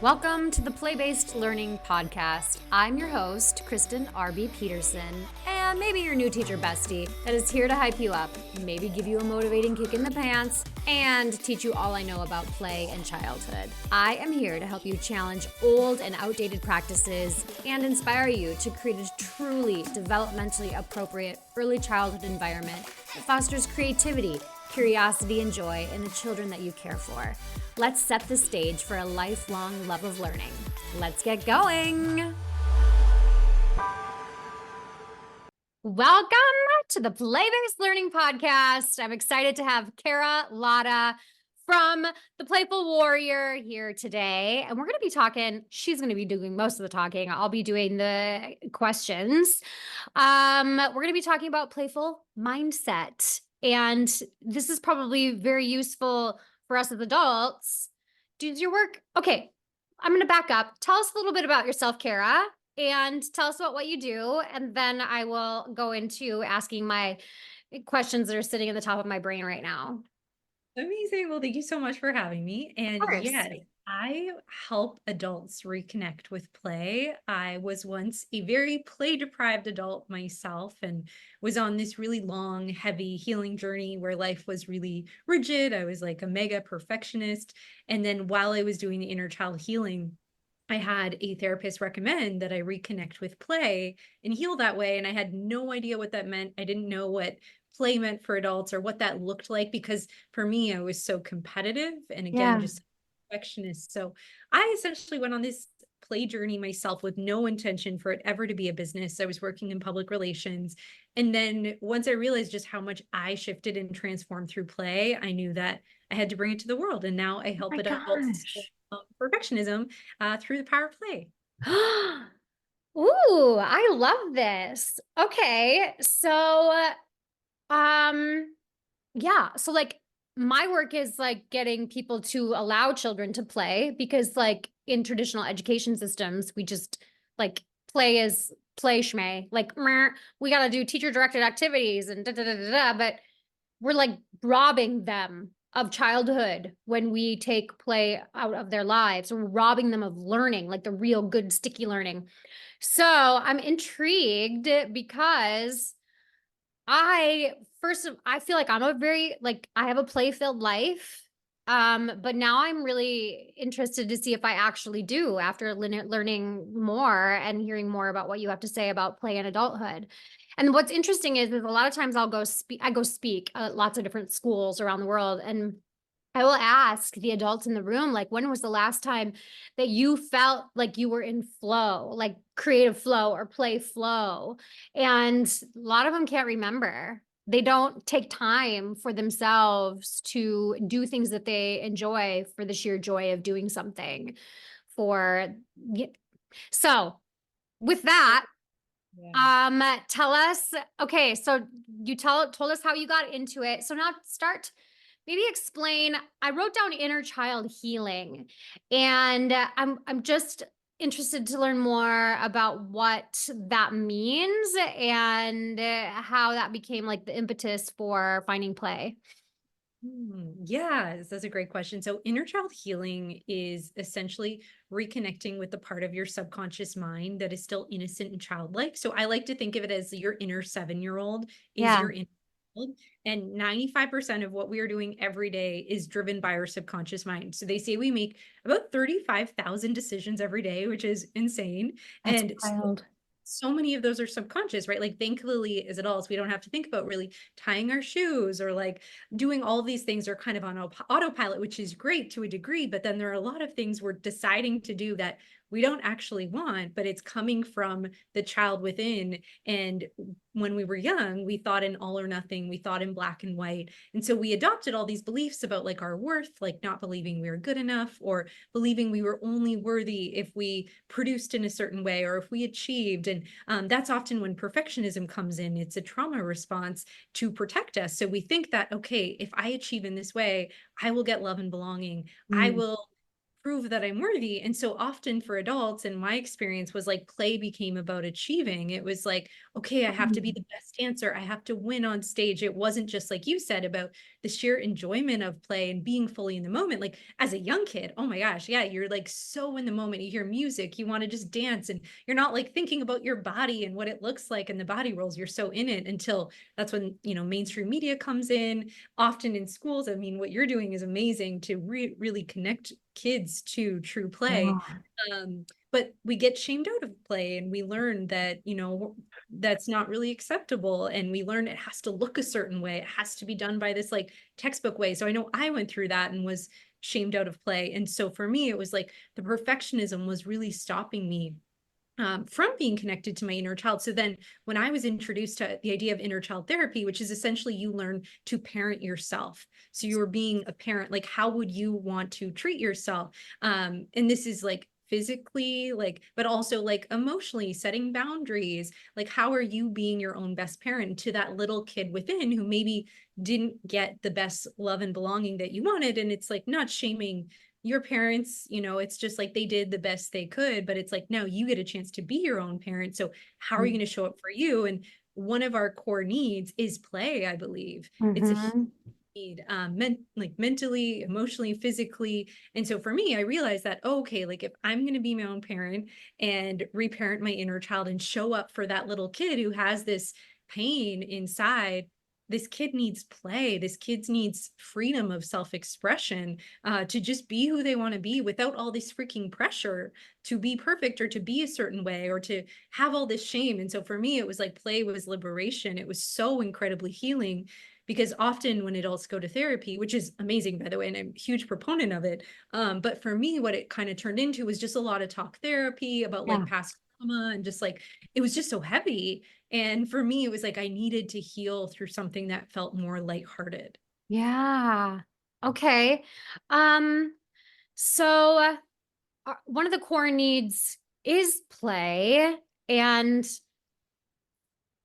Welcome to the Play-Based Learning Podcast. I'm your host, Kristen R.B. Peterson, and maybe your new teacher bestie that is here to hype you up, maybe give you a motivating kick in the pants, and teach you all I know about play and childhood. I am here to help you challenge old and outdated practices and inspire you to create a truly developmentally appropriate early childhood environment that fosters creativity, curiosity, and joy in the children that you care for. Let's set the stage for a lifelong love of learning. Let's get going. Welcome to the Play-Based Learning Podcast. I'm excited to have Kara Latta from the Playful Warrior here today. And we're going to be talking, she's going to be doing most of the talking. I'll be doing the questions. We're going to be talking about playful mindset. And this is probably very useful for us as adults. Does your work? Okay, I'm going to back up. Tell us a little bit about yourself, Kara, and tell us about what you do. And then I will go into asking my questions that are sitting in the top of my brain right now. Amazing. Well, thank you so much for having me. And yes, I help adults reconnect with play. I was once a very play deprived adult myself and was on this really long, heavy healing journey where life was really rigid. I was like a mega perfectionist. And then while I was doing the inner child healing, I had a therapist recommend that I reconnect with play and heal that way. And I had no idea what that meant. I didn't know what play meant for adults or what that looked like, because for me, I was so competitive and again, just perfectionist. So I essentially went on this play journey myself with no intention for it ever to be a business. I was working in public relations. And then once I realized just how much I shifted and transformed through play, I knew that I had to bring it to the world. And now I help adults perfectionism through the power of play. Ooh, I love this. Okay. So, yeah. So like my work is like getting people to allow children to play because like in traditional education systems, we just like play is play schmay. Like we got to do teacher directed activities and da da da da da, but we're like robbing them of childhood when we take play out of their lives. We're robbing them of learning, like the real good sticky learning. So I'm intrigued because I feel like I'm a very like I have a play-filled life. But now I'm really interested to see if I actually do after learning more and hearing more about what you have to say about play and adulthood. And what's interesting is a lot of times I go speak at lots of different schools around the world, and I will ask the adults in the room, like, when was the last time that you felt like you were in flow, like creative flow or play flow? And a lot of them can't remember. They don't take time for themselves to do things that they enjoy for the sheer joy of doing something. So with that, tell us, okay, so you told us how you got into it. So now maybe explain. I wrote down inner child healing, and I'm just interested to learn more about what that means and how that became like the impetus for finding play. Yes, that's a great question. So, inner child healing is essentially reconnecting with the part of your subconscious mind that is still innocent and childlike. So, I like to think of it as your inner 7-year-old is your inner child. And 95% of what we are doing every day is driven by our subconscious mind. So, they say we make about 35,000 decisions every day, which is insane. That's And wild. so many of those are subconscious, right? Like thankfully as adults, we don't have to think about really tying our shoes or like doing all of these things are kind of on autopilot, which is great to a degree. But then there are a lot of things we're deciding to do that we don't actually want, but it's coming from the child within. And when we were young, we thought in all or nothing, we thought in black and white. And so we adopted all these beliefs about like our worth, like not believing we were good enough or believing we were only worthy if we produced in a certain way or if we achieved. And that's often when perfectionism comes in. It's a trauma response to protect us. So we think that, okay, if I achieve in this way, I will get love and belonging. I will prove that I'm worthy. And so often for adults, and my experience was like play became about achieving. It was like, okay, I have to be the best dancer. I have to win on stage. It wasn't just like you said about the sheer enjoyment of play and being fully in the moment. Like as a young kid, oh my gosh, yeah, you're like so in the moment. You hear music, you want to just dance, and you're not like thinking about your body and what it looks like and the body rolls. You're so in it until that's when, mainstream media comes in, often in schools. I mean, what you're doing is amazing to really connect kids to true play. Yeah. But we get shamed out of play, and we learn that, that's not really acceptable. And we learn it has to look a certain way. It has to be done by this like textbook way. So I know I went through that and was shamed out of play. And so for me, it was like the perfectionism was really stopping me from being connected to my inner child. So then when I was introduced to the idea of inner child therapy, which is essentially you learn to parent yourself. So you're being a parent, like how would you want to treat yourself? And this is like physically, like, but also like emotionally setting boundaries. Like, how are you being your own best parent to that little kid within who maybe didn't get the best love and belonging that you wanted? And it's like not shaming your parents, it's just like they did the best they could, but it's like, no, you get a chance to be your own parent. So how are you going to show up for you? And one of our core needs is play, I believe. It's a Mm-hmm. need, like mentally, emotionally, physically. And so for me, I realized that, oh, okay, like if I'm going to be my own parent and reparent my inner child and show up for that little kid who has this pain inside, this kid needs play. This kid needs freedom of self-expression, to just be who they want to be without all this freaking pressure to be perfect or to be a certain way or to have all this shame. And so for me, it was like play was liberation. It was so incredibly healing, because often when adults go to therapy, which is amazing, by the way, and I'm a huge proponent of it. But for me, what it kind of turned into was just a lot of talk therapy about like Yeah. past trauma, and just like, it was just so heavy. And for me, it was like I needed to heal through something that felt more lighthearted. Yeah. Okay. Um, so one of the core needs is play. And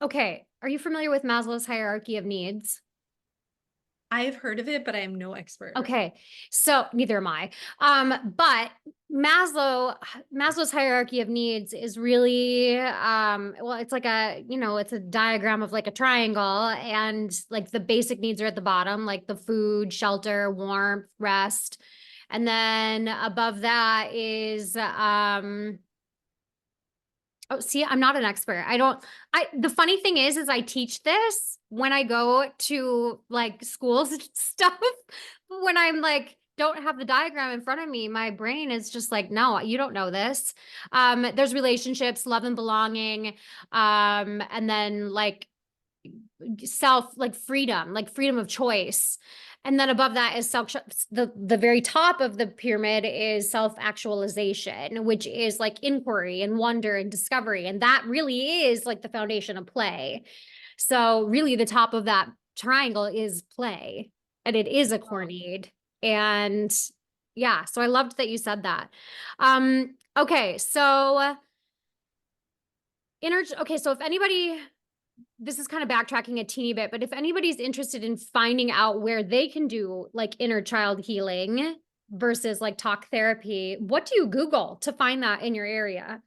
okay, are you familiar with Maslow's hierarchy of needs? I've heard of it, but I am no expert. Okay, so neither am I. But Maslow's hierarchy of needs is really well, it's like it's a diagram of like a triangle, and like the basic needs are at the bottom, like the food, shelter, warmth, rest. And then above that is oh, see, I'm not an expert. The funny thing is I teach this when I go to like schools and stuff. When I'm like, don't have the diagram in front of me, my brain is just like, no, you don't know this. There's relationships, love and belonging. And then like freedom of choice. And then above that is the very top of the pyramid is self-actualization, which is like inquiry and wonder and discovery. And that really is like the foundation of play. So really the top of that triangle is play, and it is a core need. And yeah, so I loved that you said that. Okay, so okay, so if anybody, this is kind of backtracking a teeny bit, but if anybody's interested in finding out where they can do like inner child healing versus like talk therapy, what do you Google to find that in your area?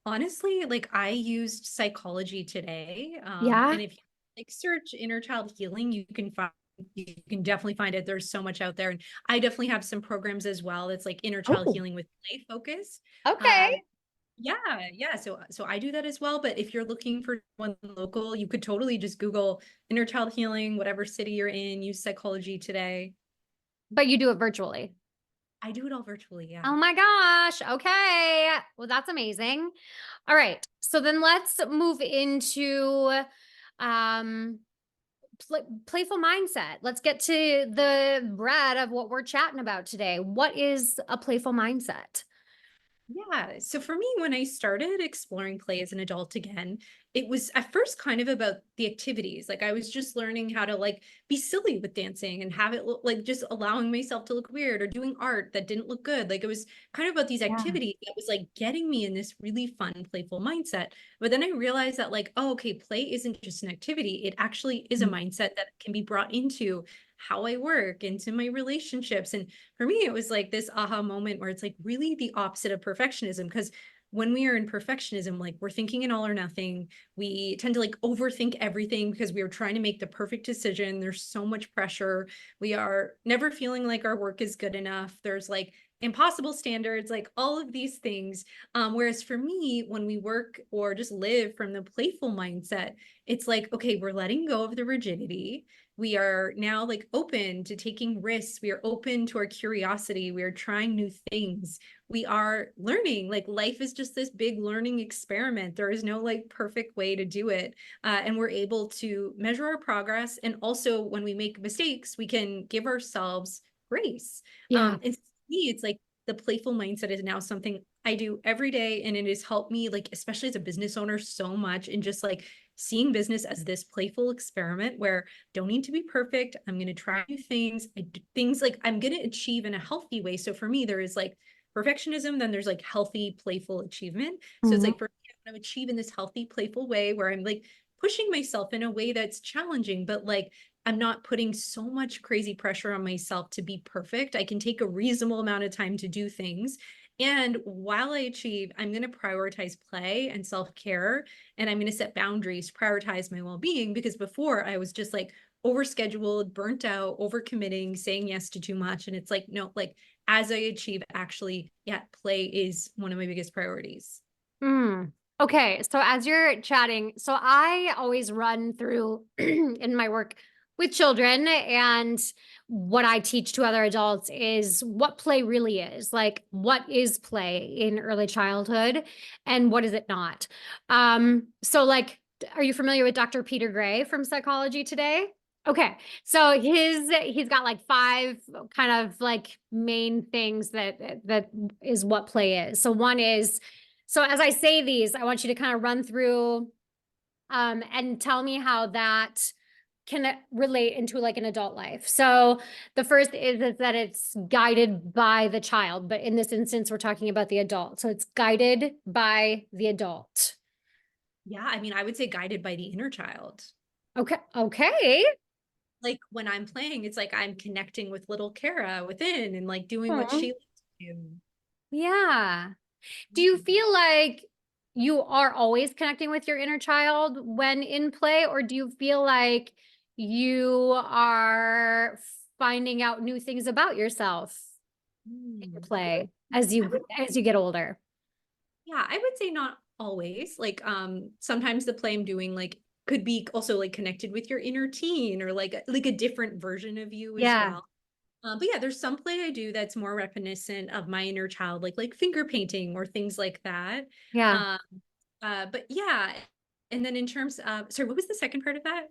Honestly, like I used Psychology Today. Yeah. And if you like search inner child healing, you can definitely find it. There's so much out there. And I definitely have some programs as well that's like inner child Oh, healing with play focus. okay. Um, yeah, yeah. So I do that as well. But if you're looking for one local, you could totally just Google inner child healing, whatever city you're in, use Psychology Today. But you do it virtually. I do it all virtually, yeah. Oh my gosh. Okay. Well, that's amazing. All right. So then let's move into um playful mindset. Let's get to the bread of what we're chatting about today. What is a playful mindset? Yeah. So for me, when I started exploring play as an adult again, it was at first kind of about the activities. Like I was just learning how to like be silly with dancing and have it look like just allowing myself to look weird or doing art that didn't look good. Like it was kind of about these Yeah. activities that was like getting me in this really fun, playful mindset. But then I realized that like, oh, okay, play isn't just an activity. It actually is a mindset that can be brought into how I work, into my relationships. And for me, it was like this aha moment where it's like really the opposite of perfectionism. Because when we are in perfectionism, like we're thinking in all or nothing, we tend to like overthink everything because we are trying to make the perfect decision. There's so much pressure. We are never feeling like our work is good enough. There's like impossible standards, like all of these things. Whereas for me, when we work or just live from the playful mindset, it's like, okay, we're letting go of the rigidity. We are now like open to taking risks. We are open to our curiosity. We are trying new things. We are learning. Like life is just this big learning experiment. There is no like perfect way to do it. And we're able to measure our progress. And also when we make mistakes, we can give ourselves grace. Yeah. And to me, it's like the playful mindset is now something I do every day. And it has helped me, like, especially as a business owner, so much in just like seeing business as this playful experiment where don't need to be perfect. I'm going to try new things. Things like I'm going to achieve in a healthy way. So for me, there is like perfectionism, then there's like healthy, playful achievement. So it's Mhm. like for me, I'm going to achieve in this healthy, playful way where I'm like pushing myself in a way that's challenging, but like I'm not putting so much crazy pressure on myself to be perfect. I can take a reasonable amount of time to do things. And while I achieve, I'm going to prioritize play and self care. And I'm going to set boundaries, prioritize my well being, because before I was just like overscheduled, burnt out, overcommitting, saying yes to too much. And it's like, no, like as I achieve, actually, yeah, play is one of my biggest priorities. Mm. Okay, so as you're chatting, so I always run through in my work with children, and what I teach to other adults is what play really is. Like, what is play in early childhood and what is it not? So like, are you familiar with Dr. Peter Gray from Psychology Today? Okay. So he's got like five kind of like main things that is what play is. So one is, so as I say these, I want you to kind of run through and tell me how that can relate into like an adult life. So the first is that it's guided by the child, but in this instance, we're talking about the adult. So it's guided by the adult. Yeah, I mean, I would say guided by the inner child. Okay. Okay. Like when I'm playing, it's like I'm connecting with little Kara within and like doing what Aw. she likes to do. Yeah. Do you feel like you are always connecting with your inner child when in play, or do you feel like you are finding out new things about yourself in Mm. play I would, as you get older? yeah, I would say not always. Like, sometimes the play I'm doing like could be also like connected with your inner teen or like a different version of you as Yeah. well. But yeah, there's some play I do that's more reminiscent of my inner child, like finger painting or things like that. Yeah. Um, but yeah, and then in terms of, sorry, what was the second part of that?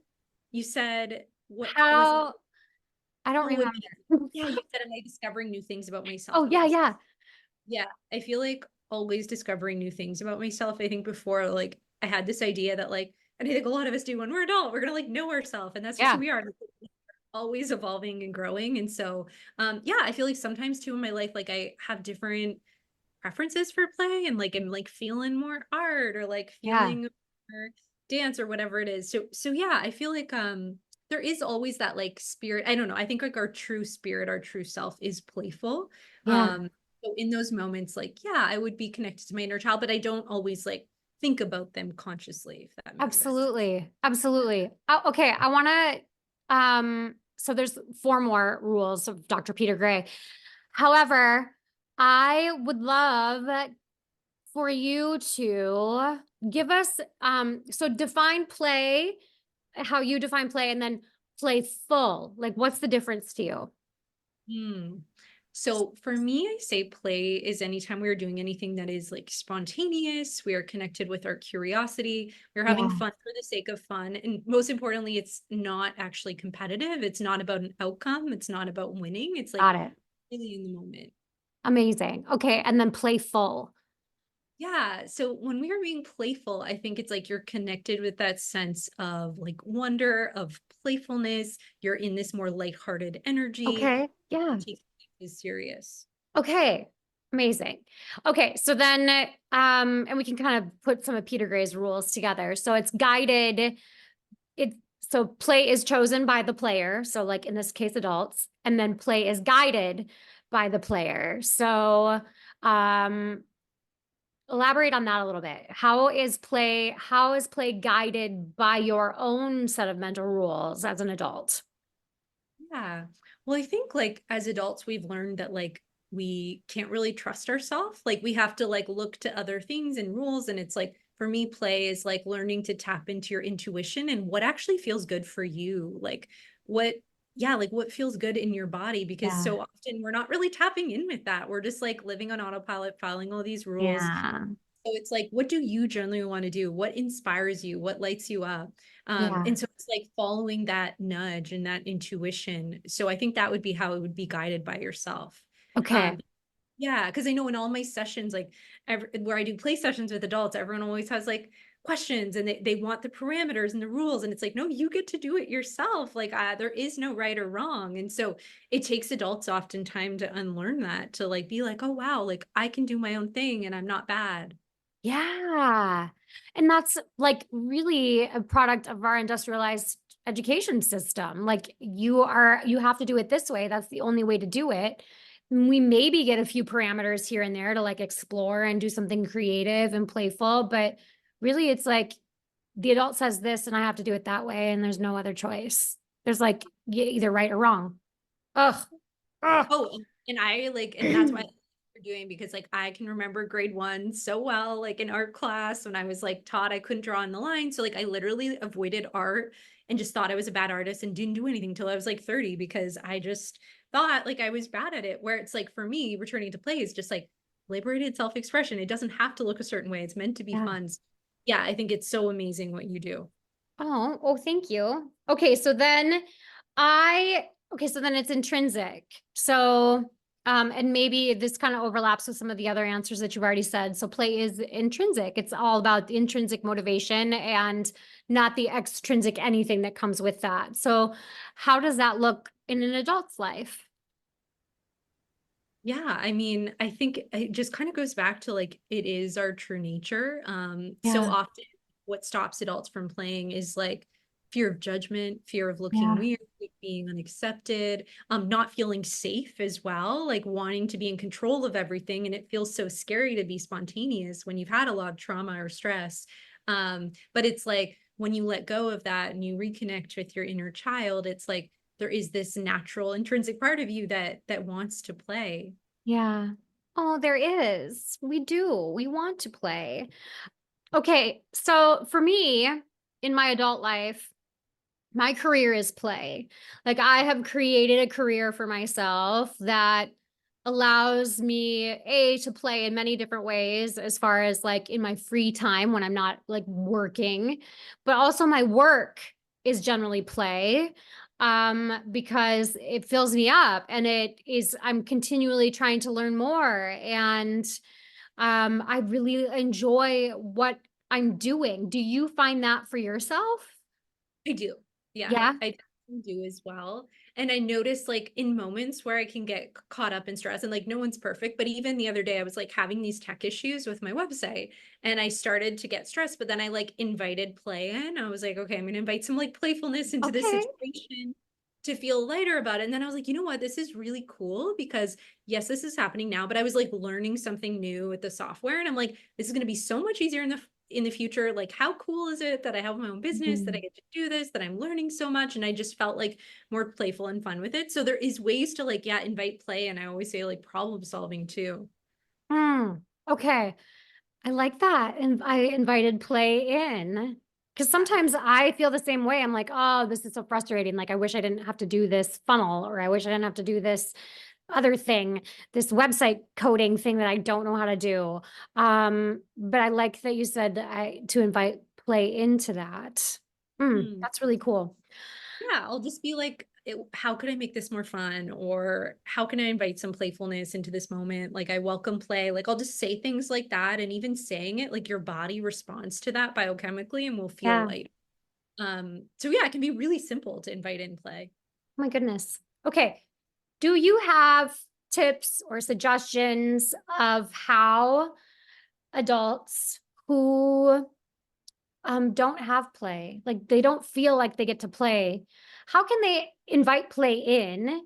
You said what was it? How I don't Oh, remember. yeah, you said, am I discovering new things about myself? Oh, yeah, Yes. yeah. Yeah, I feel like always discovering new things about myself. I think before, like, I had this idea that, like, and I think a lot of us do when we're adult, we're gonna like know ourselves, and that's just who Yeah. we are. Always evolving and growing. And so, yeah, I feel like sometimes too in my life, like I have different preferences for play and like I'm like feeling more art or like Yeah. feeling more dance or whatever it is. So yeah, I feel like there is always that like spirit. I don't know. I think like our true spirit, our true self is playful. Yeah. So in those moments, like, yeah, I would be connected to my inner child, but I don't always like think about them consciously, if that makes sense. Absolutely. Absolutely. Okay, I want to so there's four more rules of Dr. Peter Gray. However, I would love for you to give us so define play, how you define play, and then playful. Like, what's the difference to you? Hmm. So for me, I say play is anytime we are doing anything that is like spontaneous, we are connected with our curiosity, we're having Yeah, fun for the sake of fun. And most importantly, it's not actually competitive. It's not about an outcome. It's not about winning. It's like got it. really in the moment. Amazing. Okay, and then playful. Yeah. So when we are being playful, I think it's like you're connected with that sense of like wonder, of playfulness. You're in this more lighthearted energy. Okay, yeah. Take it serious. Okay. Amazing. Okay, so then and we can kind of put some of Peter Gray's rules together. So it's guided, it so play is chosen by the player, so like in this case adults, and then play is guided by the player. So um elaborate on that a little bit. How is play guided by your own set of mental rules as an adult? Yeah. Well, I think like as adults, we've learned that like we can't really trust ourselves. Like we have to like look to other things and rules. And it's like for me, play is like learning to tap into your intuition and what actually feels good for you. Like what, yeah, like what feels good in your body. Because Yeah. so often we're not really tapping in with that. We're just like living on autopilot, following all these rules. Yeah. So it's like, what do you generally want to do? What inspires you? What lights you up? Yeah. And so it's like following that nudge and that intuition. So I think that would be how it would be guided by yourself. Okay. Um, yeah, because I know in all my sessions, like where I do play sessions with adults, everyone always has like questions and they want the parameters and the rules. And it's like, no, you get to do it yourself. Like there is no right or wrong. And so it takes adults often time to unlearn that, to like be like, oh, wow, like I can do my own thing and I'm not bad. Yeah. And that's like really a product of our industrialized education system. Like you have to do it this way. That's the only way to do it. We maybe get a few parameters here and there to like explore and do something creative and playful, but really it's like the adult says this and I have to do it that way and there's no other choice. There's like either right or wrong. Ugh. Ugh. Oh, and I like, and that's why we're doing, because like I can remember grade one so well, like in art class when I was like taught I couldn't draw on the line. So like I literally avoided art and just thought I was a bad artist and didn't do anything till I was like 30 because I just thought like I was bad at it. Where it's like for me, returning to play is just like liberated self-expression. It doesn't have to look a certain way. It's meant to be Yeah. fun. Yeah, I think it's so amazing what you do. Oh, thank you. Okay, so then it's intrinsic. So, and maybe this kind of overlaps with some of the other answers that you've already said. So play is intrinsic. It's all about the intrinsic motivation and not the extrinsic anything that comes with that. So how does that look in an adult's life? Yeah, I mean, I think it just kind of goes back to like it is our true nature. So Yeah, often what stops adults from playing is like fear of judgment, fear of looking yeah, weird, like being unaccepted, not feeling safe as well, like wanting to be in control of everything. And it feels so scary to be spontaneous when you've had a lot of trauma or stress. But it's like when you let go of that and you reconnect with your inner child, it's like there is this natural intrinsic part of you that wants to play. yeah. Oh, there is. We do. We want to play. Okay, so for me, in my adult life, my career is play. Like I have created a career for myself that allows me to play in many different ways as far as like in my free time when I'm not like working, but also my work is generally play because it fills me up and I'm continually trying to learn more and I really enjoy what I'm doing. Do you find that for yourself? I do. Yeah, Yeah. I definitely do as well. And I notice like in moments where I can get caught up in stress and like no one's perfect, but even the other day I was like having these tech issues with my website and I started to get stressed, but then I like invited play in. I was like, okay, I'm gonna invite some like playfulness into this Okay. situation to feel lighter about it. And then I was like, you know what? This is really cool because yes, this is happening now, but I was like learning something new with the software and I'm like, this is going to be so much easier in the future. Like how cool is it that I have my own business, that I Mhm. get to do this, that I'm learning so much, and I just felt like more playful and fun with it. So there is ways to like, yeah, invite play, and I always say like problem solving too. Mm, okay. I like that. And I invited play in because Yeah. sometimes I feel the same way. I'm like, oh, this is so frustrating. Like, I wish I didn't have to do this funnel or I wish I didn't have to do this other thing, this website coding thing that I don't know how to do. But I like that you said to invite play into that. Hmm. That's really cool. Yeah, I'll just be like, how could I make this more fun? Or how can I invite some playfulness into this moment? Like, I welcome play. Like, I'll just say things like that. And even saying it, like, your body responds to that biochemically and will feel Yeah. light. So yeah, it can be really simple to invite in play. Oh my goodness. Okay. Do you have tips or suggestions of how adults who don't have play, like they don't feel like they get to play, how can they invite play in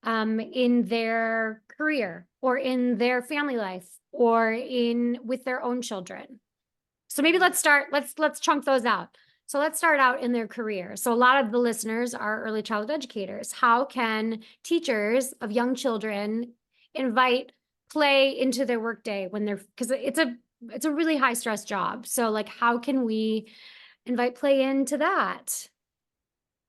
in their career or in their family life or in with their own children. So maybe let's chunk those out. So let's start out in their career. So a lot of the listeners are early childhood educators. How can teachers of young children invite play into their workday when they're, because it's a really high stress job. So like how can we invite play into that?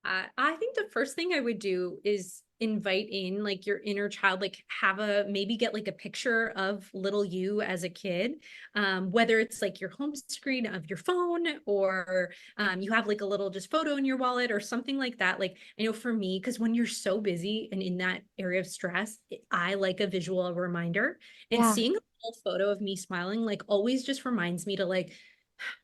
I think the first thing I would do is invite in like your inner child, like have a maybe get like a picture of little you as a kid, whether it's like your home screen of your phone or you have like a little just photo in your wallet or something like that. Like I know for me, because when you're so busy and in that area of stress, I like a visual reminder and Yeah. seeing a little photo of me smiling like always just reminds me to like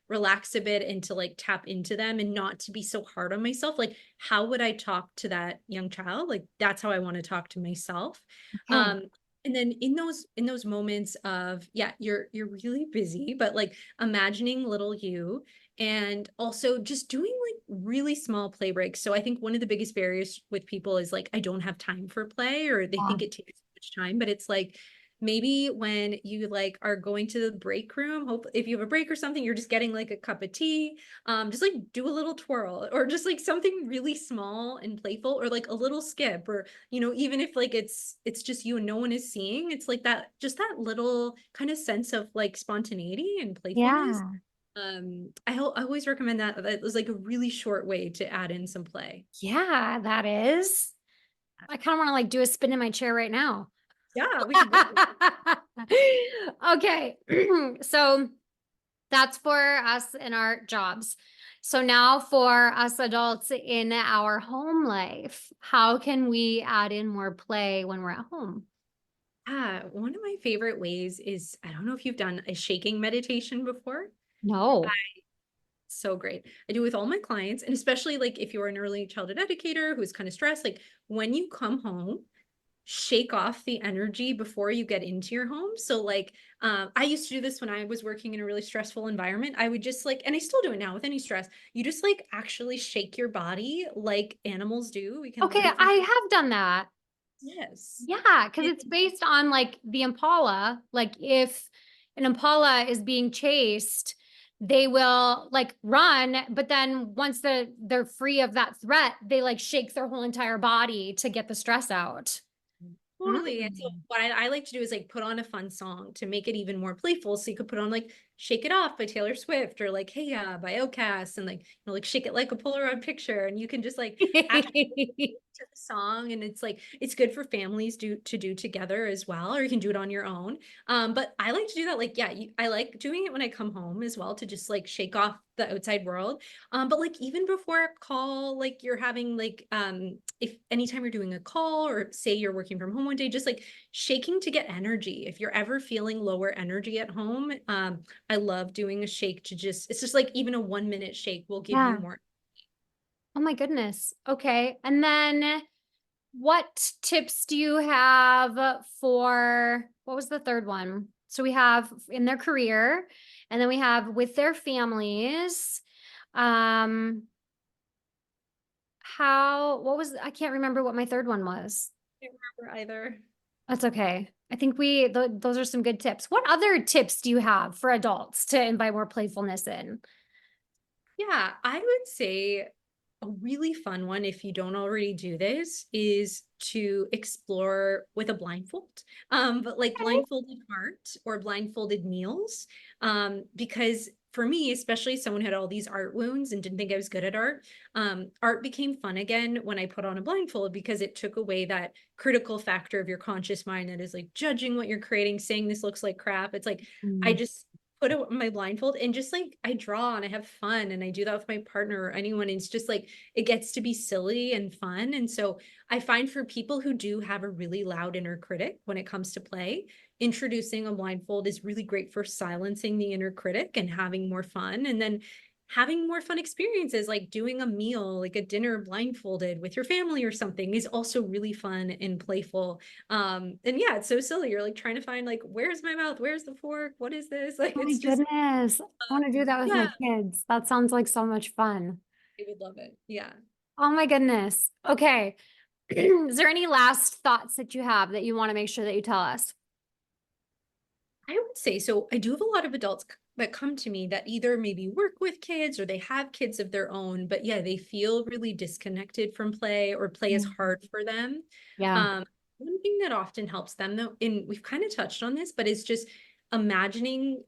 relax a bit and to like tap into them and not to be so hard on myself. Like, how would I talk to that young child? Like, that's how I want to talk to myself. Okay. Um, and then in those moments of, yeah, you're really busy, but like imagining little you and also just doing like really small play breaks. So I think one of the biggest barriers with people is like, I don't have time for play, or they Yeah. think it takes so much time, but it's like maybe when you like are going to the break room, hope if you have a break or something, you're just getting like a cup of tea, just like do a little twirl or just like something really small and playful, or like a little skip, or even if like it's just you and no one is seeing, it's like that, just that little kind of sense of like spontaneity and playfulness. Yeah. I always recommend that. That was like a really short way to add in some play. Yeah, that is. I kind of want to like do a spin in my chair right now. Yeah, we should do Okay. So that's for us in our jobs. So now for us adults in our home life, how can we add in more play when we're at home? One of my favorite ways is, I don't know if you've done a shaking meditation before. No. So great. I do with all my clients, and especially like if you're an early childhood educator who's kind of stressed, like when you come home, shake off the energy before you get into your home. So like I used to do this when I was working in a really stressful environment. I would just like, and I still do it now with any stress, you just like actually shake your body like animals do. We can Okay, learn from. I have done that. Yes. Yeah, because And it's based on like the impala. Like if an impala is being chased, they will like run, but then once they're free of that threat, they like shake their whole entire body to get the stress out. totally. And so Mm. what I like to do is like put on a fun song to make it even more playful. So you could put on like Shake It Off by Taylor Swift, or like Hey Ya by Outkast, and like like Shake It Like a Polaroid Picture. And you can just like actually to the song, and it's like it's good for families to do together as well, or you can do it on your own. But I like to do that, like, yeah, I like doing it when I come home as well, to just like shake off the outside world. But like even before a call, like you're having like if anytime you're doing a call, or say you're working from home one day, just like shaking to get energy. If you're ever feeling lower energy at home, I love doing a shake to just, it's just like even a 1 minute shake will give you Yeah. more. Oh my goodness. Okay. And then what tips do you have for what was the third one? So we have in their career, and then we have with their families. Um, what was, I can't remember what my third one was. I can't remember either. That's okay. I think those are some good tips. What other tips do you have for adults to invite more playfulness in? Yeah, I would say a really fun one, if you don't already do this, is to explore with a blindfold, but like Okay. blindfolded art or blindfolded meals. Because for me, especially someone who had all these art wounds and didn't think I was good at art, art became fun again when I put on a blindfold, because it took away that critical factor of your conscious mind that is like judging what you're creating, saying this looks like crap. It's like I Mm. just put it on my blindfold and just like I draw and I have fun, and I do that with my partner or anyone. And it's just like it gets to be silly and fun. And so I find for people who do have a really loud inner critic when it comes to play, introducing a blindfold is really great for silencing the inner critic and having more fun. And then having more fun experiences, like doing a meal, like a dinner blindfolded with your family or something, is also really fun and playful. And yeah, it's so silly. You're like trying to find like, where's my mouth? Where's the fork? What is this? Like, Oh my it's just, goodness. I want to do that with yeah, my kids. That sounds like so much fun. I would love it. Yeah. Oh my goodness. Okay. Is there any last thoughts that you have that you want to make sure that you tell us? I would say so. I do have a lot of adults that come to me that either maybe work with kids or they have kids of their own, but yeah, they feel really disconnected from play or play is Mhm. hard for them. Yeah. Um, One thing that often helps them though, and we've kind of touched on this, but it's just imagining.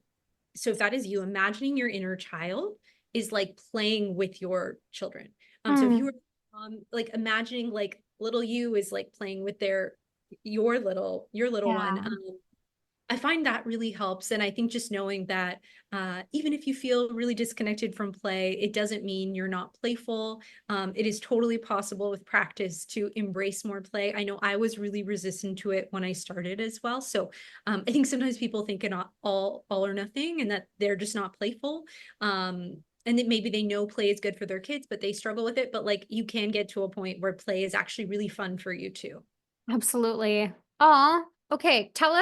So if that is you, imagining your inner child is like playing with your children. So if you Mm, were like imagining like little you is like playing with your little one. yeah. I find that really helps. And I think just knowing that even if you feel really disconnected from play, it doesn't mean you're not playful. It is totally possible with practice to embrace more play. I know I was really resistant to it when I started as well. So I think sometimes people think it all or nothing and that they're just not playful. And that maybe they know play is good for their kids, but they struggle with it. But like you can get to a point where play is actually really fun for you too. Absolutely. Oh, okay. Tell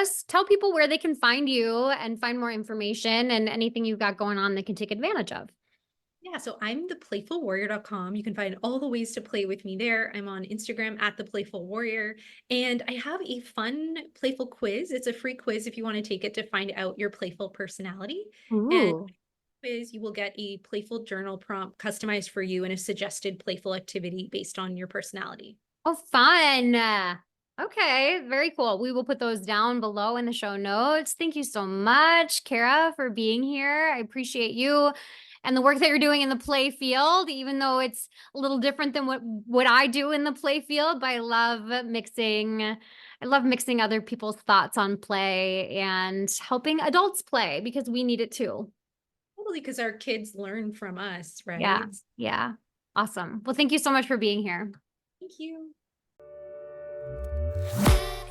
people where they can find you and find more information and anything you've got going on they can take advantage of. Yeah, so I'm theplayfulwarrior.com. You can find all the ways to play with me there. I'm on Instagram at the Playful Warrior, and I have a fun playful quiz. It's a free quiz if you want to take it to find out your playful personality. And Ooh. quiz, you will get a playful journal prompt customized for you and a suggested playful activity based on your personality. Oh, fun. Okay, very cool. We will put those down below in the show notes. Thank you so much, Kara, for being here. I appreciate you and the work that you're doing in the play field, even though it's a little different than what I do in the play field, but I love mixing other people's thoughts on play and helping adults play because we need it too. Totally, because our kids learn from us, Yeah. right? Yeah. Awesome. Well, thank you so much for being here. Thank you.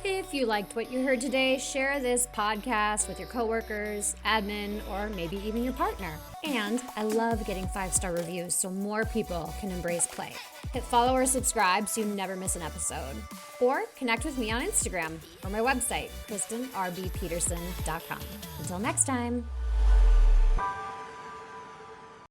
If you liked what you heard today, share this podcast with your coworkers, admin, or maybe even your partner. And I love getting 5-star reviews so more people can embrace play. Hit follow or subscribe so you never miss an episode. Or connect with me on Instagram or my website, KristenRBPeterson.com. Until next time.